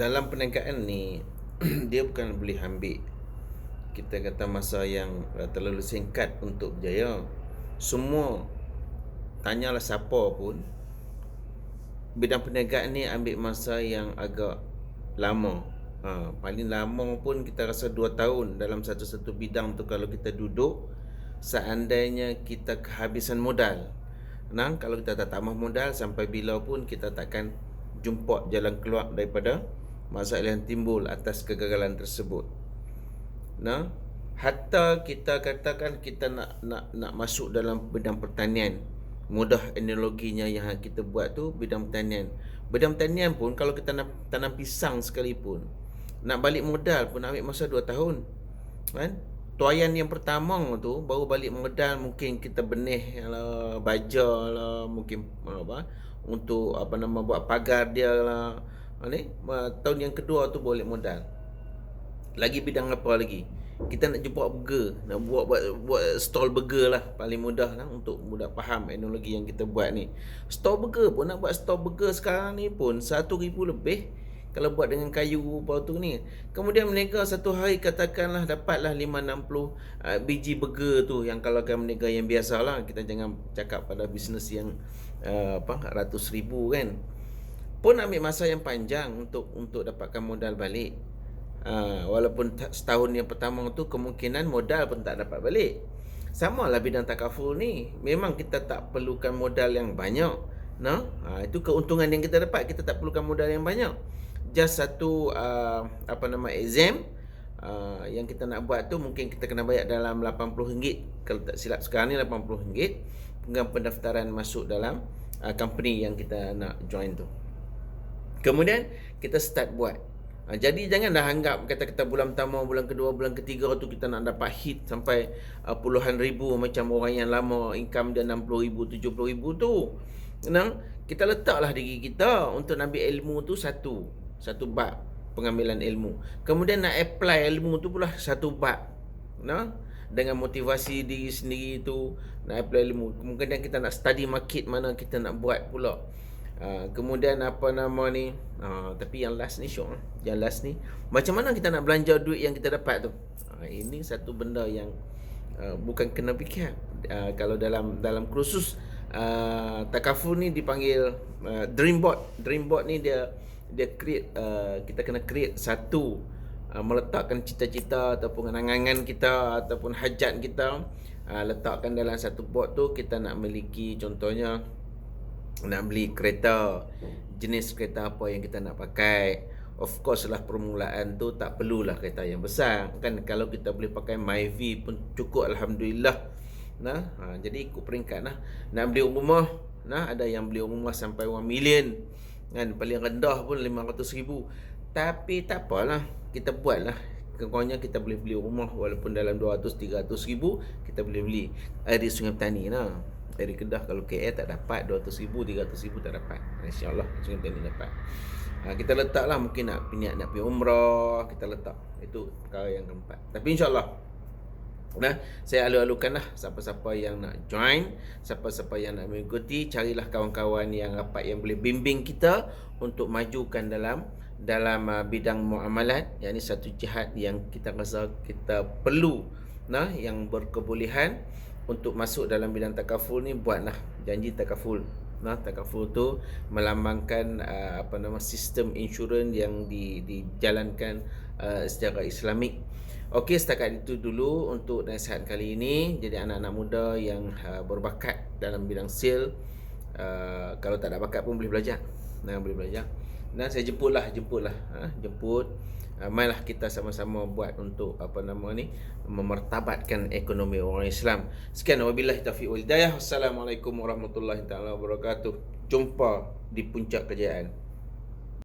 dalam perniagaan ni dia bukan boleh ambil kita kata masa yang terlalu singkat untuk berjaya. Semua, tanyalah siapa pun, bidang perniagaan ni ambil masa yang agak lama. Paling lama pun kita rasa 2 tahun dalam satu-satu bidang tu kalau kita duduk, seandainya kita kehabisan modal. Kalau kita tak tambah modal, sampai bila pun kita takkan jumpa jalan keluar daripada masalah yang timbul atas kegagalan tersebut. Hatta kita katakan kita nak masuk dalam bidang pertanian, mudah analoginya yang kita buat tu bidang pertanian. Bidang pertanian pun kalau kita nak tanam pisang sekalipun, nak balik modal pun ambil masa 2 tahun. Kan? Tuaian yang pertama tu baru balik modal, mungkin kita benih lah, baja lah, mungkin untuk buat pagar dia lah. Tahun yang kedua tu balik modal. Lagi bidang apa lagi? Kita nak jumpa burger, nak buat stall burger lah, paling mudah lah untuk mudah faham analogi yang kita buat ni. Stall burger pun, nak buat stall burger sekarang ni pun 1,000 lebih kalau buat dengan kayu apa tu ni. Kemudian mereka satu hari katakanlah dapatlah 5-60 biji burger tu, yang kalau kan mereka yang biasa lah, kita jangan cakap pada bisnes yang ratus ribu kan, pun ambil masa yang panjang untuk dapatkan modal balik. Walaupun setahun yang pertama tu kemungkinan modal pun tak dapat balik. Sama lah bidang takaful ni, memang kita tak perlukan modal yang banyak. Itu keuntungan yang kita dapat, kita tak perlukan modal yang banyak. Just satu exam yang kita nak buat tu, mungkin kita kena bayar dalam RM80, kalau tak silap sekarang ni RM80, dengan pendaftaran masuk dalam company yang kita nak join tu. Kemudian kita start buat. Jadi jangan dah anggap kata-kata bulan pertama, bulan kedua, bulan ketiga tu kita nak dapat hit sampai puluhan ribu macam orang yang lama income dia 60,000, 70,000 tu. Kita letaklah diri kita untuk ambil ilmu tu satu bab pengambilan ilmu. Kemudian nak apply ilmu tu pula satu bab. Dengan motivasi diri sendiri tu nak apply ilmu. Kemudian kita nak study market mana kita nak buat pula. Kemudian tapi yang last ni syok. Yang last ni, macam mana kita nak belanja duit yang kita dapat tu? Ini satu benda yang bukan kena fikir. Kalau dalam kursus takaful ni dipanggil dream board. Dream board ni dia create, kita kena create satu, meletakkan cita-cita ataupun angan-angan kita ataupun hajat kita, letakkan dalam satu board tu. Kita nak memiliki, contohnya nak beli kereta, jenis kereta apa yang kita nak pakai. Of course lah, permulaan tu tak perlulah kereta yang besar kan. Kalau kita boleh pakai Myvi pun cukup, alhamdulillah. Jadi ikut peringkat lah. Nak beli rumah, ada yang beli rumah sampai 1 million kan, paling rendah pun 500,000. Tapi tak apalah, kita buatlah. Kurangnya kita boleh beli rumah walaupun dalam 200-300 ribu kita boleh beli. Air Sungai Petani dari Kedah, kalau KL tak dapat 200,000, 300,000 tak dapat. InsyaAllah Sungai Petani dapat. Kita letaklah, mungkin nak pergi umrah, kita letak. Itu perkara yang keempat. Tapi insyaAllah saya alu-alukanlah siapa-siapa yang nak join, siapa-siapa yang nak mengikuti, carilah kawan-kawan yang rapat yang boleh bimbing kita untuk majukan dalam bidang muamalat. Yang ini satu jihad yang kita rasa kita perlu, yang berkebolehan untuk masuk dalam bidang takaful ni. Buatlah janji takaful. Takaful tu melambangkan sistem insurans yang dijalankan secara Islamik. Okey, setakat itu dulu untuk nasihat kali ini. Jadi anak-anak muda yang berbakat dalam bidang sale, kalau tak ada bakat pun boleh belajar. Boleh belajar. Saya jemput. Marilah kita sama-sama buat untuk memartabatkan ekonomi orang Islam. Sekian, wabillahi taufiq wal hidayah. Wassalamualaikum warahmatullahi taala wabarakatuh. Jumpa di puncak kejayaan.